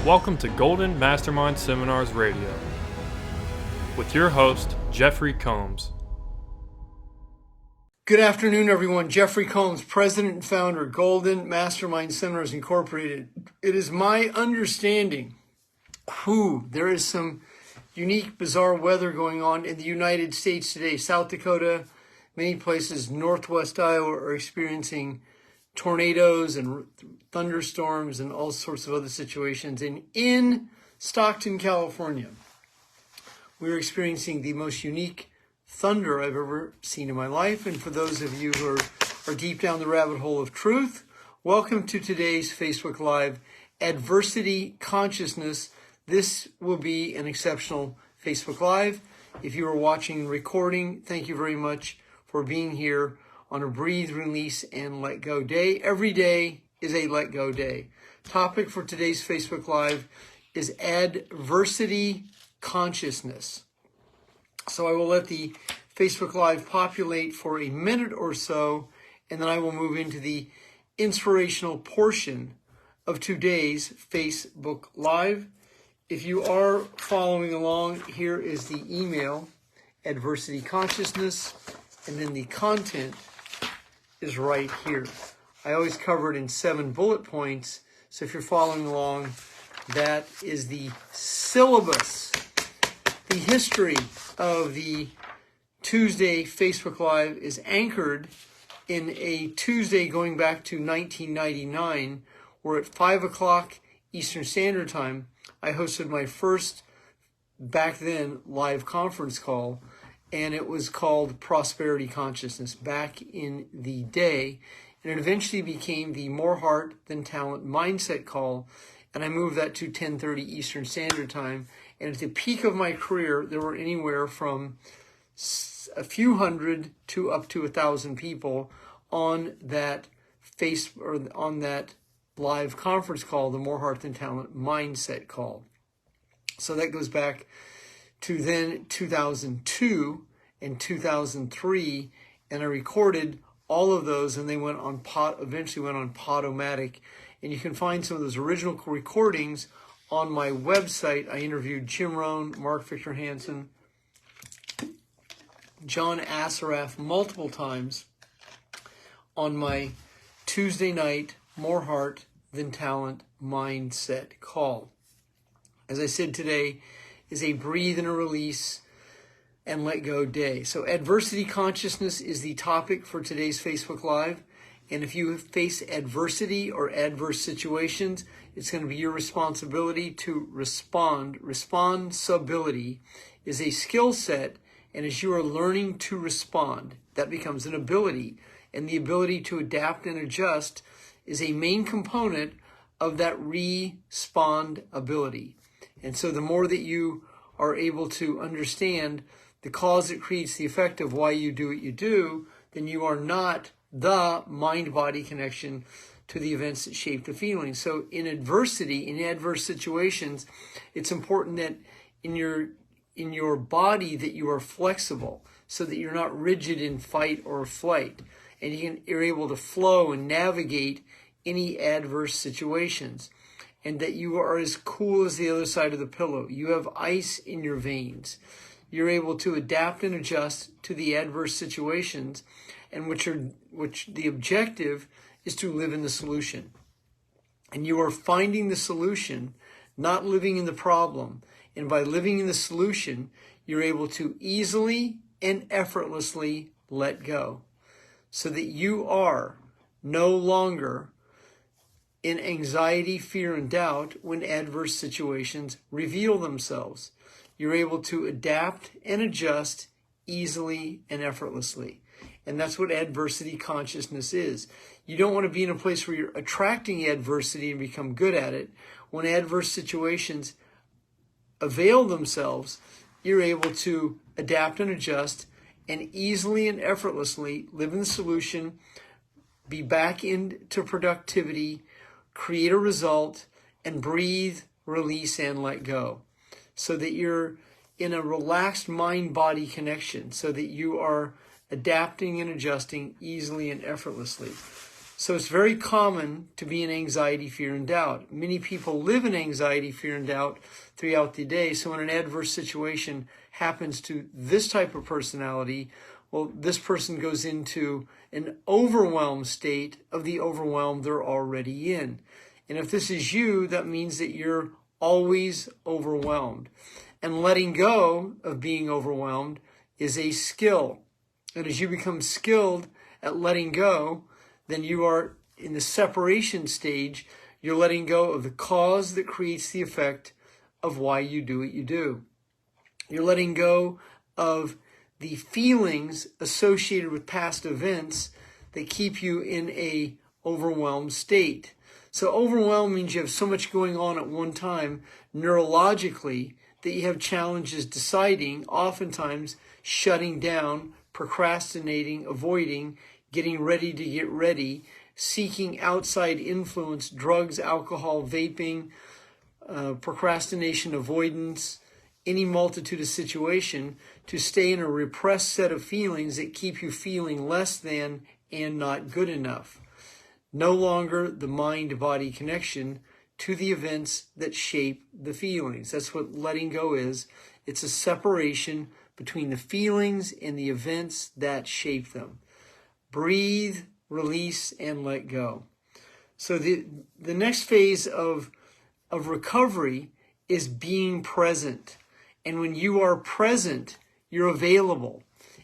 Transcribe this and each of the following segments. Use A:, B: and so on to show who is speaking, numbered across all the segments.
A: Welcome to Golden Mastermind Seminars Radio with your host, Jeffrey Combs.
B: Good afternoon, everyone. Jeffrey Combs, President and Founder, Golden Mastermind Seminars Incorporated. It is my understanding there is some unique, bizarre weather going on in the United States today. South Dakota, many places, Northwest Iowa are experiencing tornadoes and thunderstorms and all sorts of other situations. And in Stockton, California, we're experiencing the most unique thunder I've ever seen in my life. And for those of you who are deep down the rabbit hole of truth, welcome to today's Facebook Live, Adversity Consciousness. This will be an exceptional Facebook Live. If you are watching and recording, thank you very much for being here on a breathe, release, and let go day. Every day is a let go day. Topic for today's Facebook Live is adversity consciousness. So I will let the Facebook Live populate for a minute or so, and then I will move into the inspirational portion of today's Facebook Live. If you are following along, here is the email, adversity consciousness, and then the content is right here. I always cover it in 7 bullet points. So if you're following along, that is the syllabus. The history of the Tuesday Facebook Live is anchored in a Tuesday going back to 1999, where at 5 o'clock Eastern Standard Time, I hosted my first, back then, live conference call, and it was called Prosperity Consciousness back in the day. And it eventually became the More Heart Than Talent Mindset call, and I moved that to 10:30 Eastern Standard Time. And at the peak of my career, there were anywhere from a few hundred to up to 1,000 people on that on that live conference call, the More Heart Than Talent Mindset call. So that goes back to then 2002 and 2003, and I recorded all of those, and they went on eventually went on Podomatic, and you can find some of those original recordings on my website. I interviewed Jim Rohn, Mark Victor Hansen, John Assaraf multiple times on my Tuesday night More Heart Than Talent Mindset call. As I said, today is a breathe and a release and let go day. So adversity consciousness is the topic for today's Facebook Live. And if you face adversity or adverse situations, it's going to be your responsibility to respond. Responsibility is a skill set, and as you are learning to respond, that becomes an ability. And the ability to adapt and adjust is a main component of that respond ability. And so the more that you are able to understand the cause that creates the effect of why you do what you do, then you are not the mind-body connection to the events that shape the feelings. So in adversity, in adverse situations, it's important that in your body that you are flexible so that you're not rigid in fight or flight. And you're able to flow and navigate any adverse situations. And that you are as cool as the other side of the pillow. You have ice in your veins. You're able to adapt and adjust to the adverse situations, and which the objective is to live in the solution. And you are finding the solution, not living in the problem. And by living in the solution, you're able to easily and effortlessly let go, so that you are no longer in anxiety, fear, and doubt when adverse situations reveal themselves. You're able to adapt and adjust easily and effortlessly. And that's what adversity consciousness is. You don't want to be in a place where you're attracting adversity and become good at it. When adverse situations avail themselves, you're able to adapt and adjust and easily and effortlessly live in the solution, be back into productivity, create a result, and breathe, release, and let go. So that you're in a relaxed mind-body connection, so that you are adapting and adjusting easily and effortlessly. So it's very common to be in anxiety, fear, and doubt. Many people live in anxiety, fear, and doubt throughout the day. So when an adverse situation happens to this type of personality, well, this person goes into an overwhelmed state of the overwhelm they're already in. And if this is you, that means that you're always overwhelmed. And letting go of being overwhelmed is a skill. And as you become skilled at letting go, then you are in the separation stage. You're letting go of the cause that creates the effect of why you do what you do. You're letting go of the feelings associated with past events that keep you in a overwhelmed state. So overwhelmed means you have so much going on at one time neurologically that you have challenges deciding, oftentimes shutting down, procrastinating, avoiding, getting ready to get ready, seeking outside influence, drugs, alcohol, vaping, procrastination, avoidance, any multitude of situation to stay in a repressed set of feelings that keep you feeling less than and not good enough. No longer the mind-body connection to the events that shape the feelings. That's what letting go is. It's a separation between the feelings and the events that shape them. Breathe, release, and let go. So the next phase of recovery is being present. And when you are present, you're available.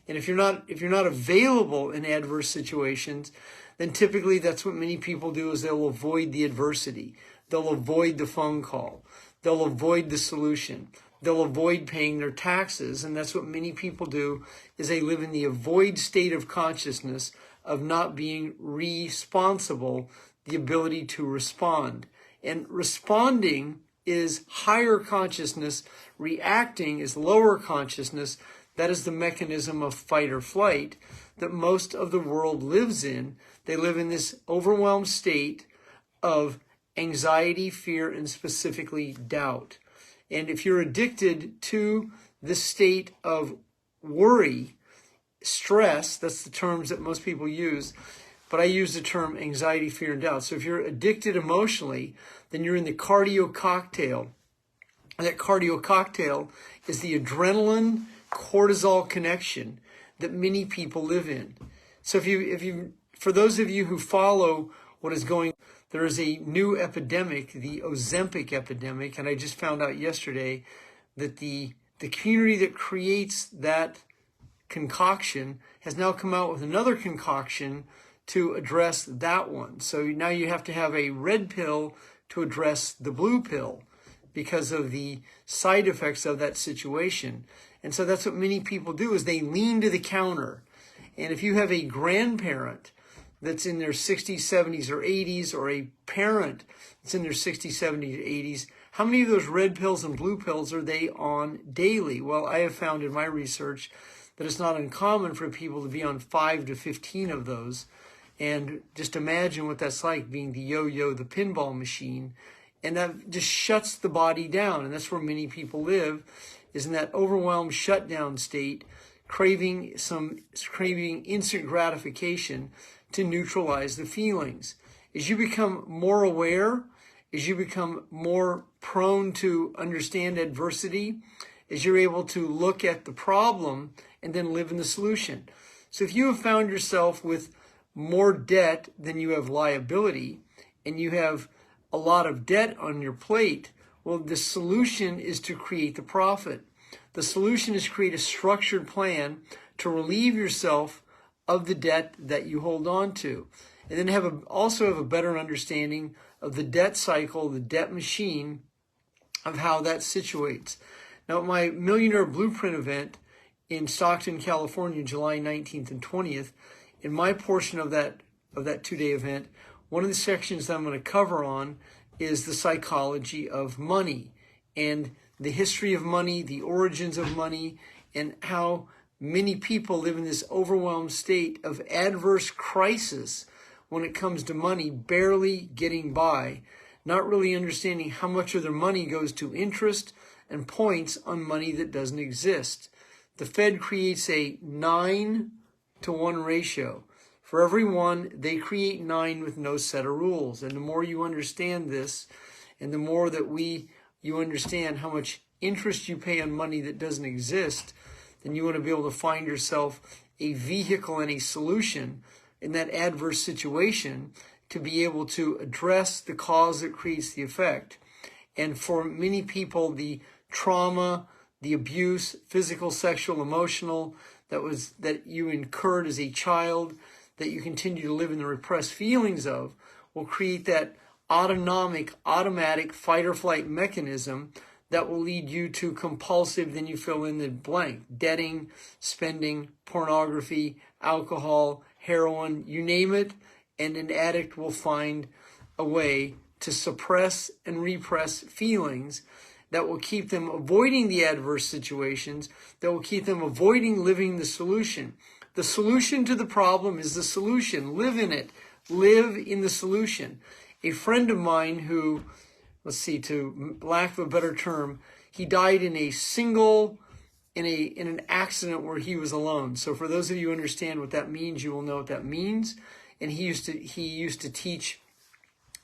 B: And if you're not available in adverse situations, then typically that's what many people do is they'll avoid the adversity. They'll avoid the phone call. They'll avoid the solution. They'll avoid paying their taxes. And that's what many people do is they live in the avoid state of consciousness of not being responsible, the ability to respond. And responding is higher consciousness. Reacting is lower consciousness. That is the mechanism of fight or flight that most of the world lives in. They live in this overwhelmed state of anxiety, fear, and specifically doubt. And if you're addicted to this state of worry, stress, that's the terms that most people use, but I use the term anxiety, fear, and doubt. So if you're addicted emotionally, then you're in the cardio cocktail. And that cardio cocktail is the adrenaline cortisol connection that many people live in. So if you, for those of you who follow what is going, there is a new epidemic, the Ozempic epidemic, and I just found out yesterday that the community that creates that concoction has now come out with another concoction to address that one. So now you have to have a red pill to address the blue pill because of the side effects of that situation. And so that's what many people do is they lean to the counter. And if you have a grandparent that's in their 60s, 70s, or 80s, or a parent that's in their 60s, 70s, 80s, how many of those red pills and blue pills are they on daily? Well, I have found in my research that it's not uncommon for people to be on 5 to 15 of those. And just imagine what that's like, being the yo-yo, the pinball machine. And that just shuts the body down. And that's where many people live, is in that overwhelmed shutdown state, craving instant gratification to neutralize the feelings. As you become more aware, as you become more prone to understand adversity, as you're able to look at the problem and then live in the solution. So if you have found yourself with more debt than you have liability, and you have a lot of debt on your plate, well, the solution is to create the profit. The solution is to create a structured plan to relieve yourself of the debt that you hold on to. And then also have a better understanding of the debt cycle, the debt machine, of how that situates. Now, at my Millionaire Blueprint event in Stockton, California, July 19th and 20th, in my portion of that 2-day event, one of the sections that I'm going to cover on is the psychology of money and the history of money, the origins of money, and how many people live in this overwhelmed state of adverse crisis when it comes to money, barely getting by, not really understanding how much of their money goes to interest and points on money that doesn't exist. The Fed creates a 9-to-1 ratio For every one, they create 9 with no set of rules. And the more you understand this, and the more that you understand how much interest you pay on money that doesn't exist, then you want to be able to find yourself a vehicle and a solution in that adverse situation to be able to address the cause that creates the effect. And for many people, the trauma, the abuse, physical, sexual, emotional, that you incurred as a child, that you continue to live in the repressed feelings of, will create that automatic fight or flight mechanism that will lead you to compulsive, then you fill in the blank, debting, spending, pornography, alcohol, heroin, you name it, and an addict will find a way to suppress and repress feelings that will keep them avoiding the adverse situations, that will keep them avoiding living the solution. The solution to the problem is the solution. Live in it. Live in the solution. A friend of mine who, to lack of a better term, he died in an accident where he was alone. So for those of you who understand what that means, you will know what that means. And he used to teach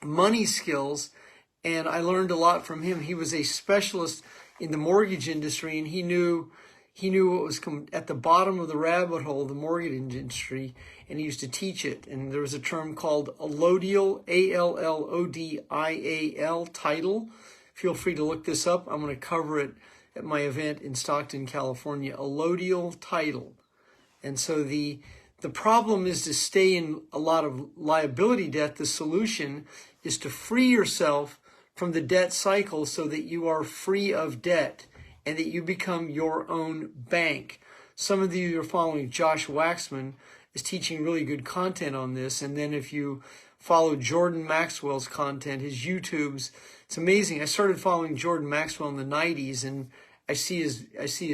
B: money skills, and I learned a lot from him. He was a specialist in the mortgage industry, and he knew what was at the bottom of the rabbit hole, the mortgage industry, and he used to teach it. And there was a term called allodial, ALLODIAL, title. Feel free to look this up. I'm going to cover it at my event in Stockton, California, allodial title. And so the problem is to stay in a lot of liability debt. The solution is to free yourself from the debt cycle so that you are free of debt and that you become your own bank. Some of you are following Josh Waxman is teaching really good content on this. And then if you follow Jordan Maxwell's content, his YouTubes, it's amazing. I started following Jordan Maxwell in the 90s, and I see his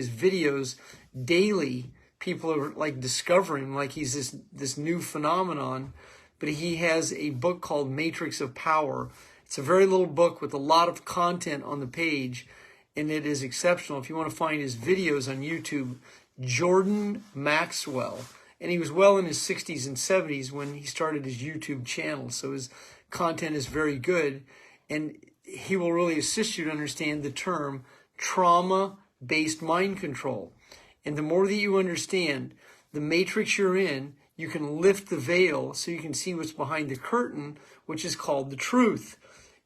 B: videos daily. People are like discovering like he's this new phenomenon, but he has a book called Matrix of Power. It's a very little book with a lot of content on the page, and it is exceptional. If you want to find his videos on YouTube, Jordan Maxwell. And he was well in his 60s and 70s when he started his YouTube channel, so his content is very good, and he will really assist you to understand the term trauma-based mind control. And the more that you understand the matrix you're in, you can lift the veil so you can see what's behind the curtain, which is called the truth.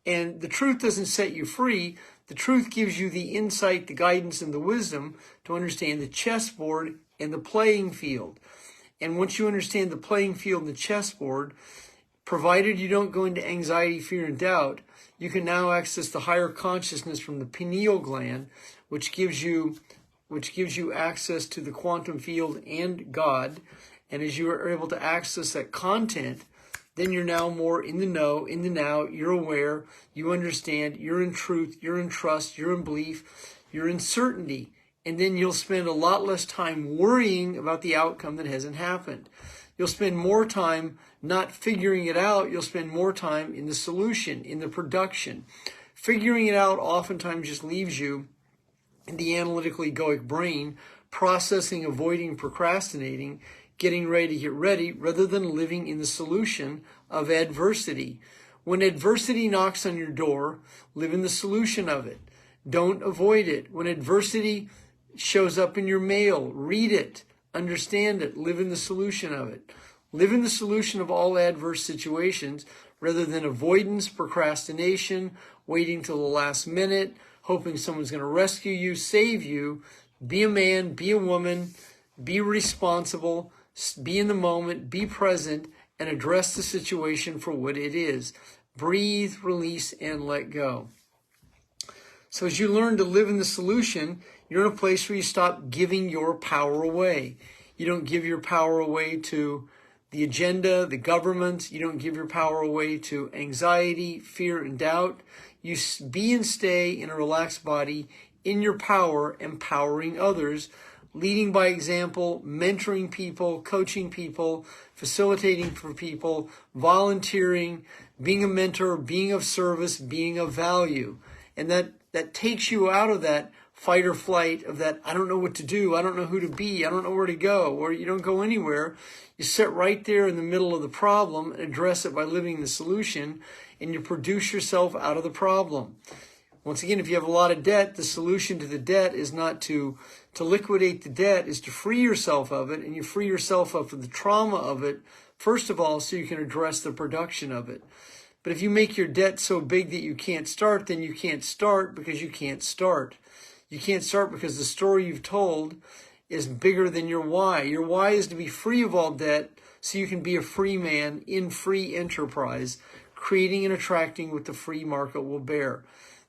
B: And the truth doesn't set you free. The truth gives you the insight, the guidance, and the wisdom to understand the chessboard and the playing field. And once you understand the playing field and the chessboard, provided you don't go into anxiety, fear, and doubt, you can now access the higher consciousness from the pineal gland, which gives you access to the quantum field and God. And as you are able to access that content, then you're now more in the know, in the now, you're aware, you understand, you're in truth, you're in trust, you're in belief, you're in certainty. And then you'll spend a lot less time worrying about the outcome that hasn't happened. You'll spend more time not figuring it out. You'll spend more time in the solution, in the production. Figuring it out oftentimes just leaves you in the analytical egoic brain, processing, avoiding, procrastinating, getting ready to get ready, rather than living in the solution of adversity. When adversity knocks on your door, live in the solution of it. Don't avoid it. When adversity shows up in your mail, read it, understand it, live in the solution of it. Live in the solution of all adverse situations rather than avoidance, procrastination, waiting till the last minute, hoping someone's going to rescue you, save you. Be a man, be a woman, be responsible, be in the moment, be present, and address the situation for what it is. Breathe, release, and let go. So as you learn to live in the solution, you're in a place where you stop giving your power away. You don't give your power away to the agenda, the government. You don't give your power away to anxiety, fear, and doubt. You be and stay in a relaxed body, in your power, empowering others, leading by example, mentoring people, coaching people, facilitating for people, volunteering, being a mentor, being of service, being of value. And that takes you out of that fight or flight, of that I don't know what to do, I don't know who to be, I don't know where to go, or you don't go anywhere. You sit right there in the middle of the problem and address it by living the solution, and you produce yourself out of the problem. Once again, if you have a lot of debt, the solution to the debt is not to liquidate the debt, is to free yourself of it, and you free yourself of the trauma of it, first of all, so you can address the production of it. But if you make your debt so big that you can't start, then you can't start because you can't start. You can't start because the story you've told is bigger than your why. Your why is to be free of all debt so you can be a free man in free enterprise, creating and attracting what the free market will bear.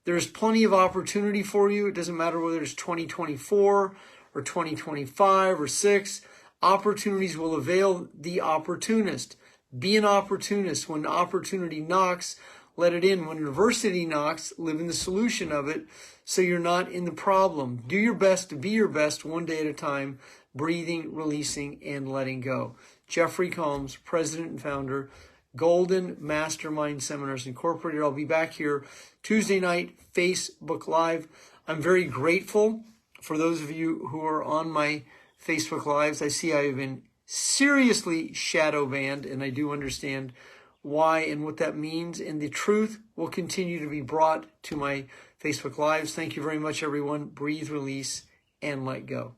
B: There's plenty of opportunity for you. It doesn't matter whether it's 2024 or 2025 or 6. Opportunities will avail the opportunist. Be an opportunist. When opportunity knocks, let it in. When adversity knocks, live in the solution of it so you're not in the problem. Do your best to be your best one day at a time, breathing, releasing, and letting go. Jeffery Combs, President and Founder, Golden Mastermind Seminars Incorporated. I'll be back here Tuesday night, Facebook Live. I'm very grateful for those of you who are on my Facebook Lives. I see I have been seriously shadow banned, and I do understand why and what that means. And the truth will continue to be brought to my Facebook Lives. Thank you very much, everyone. Breathe, release, and let go.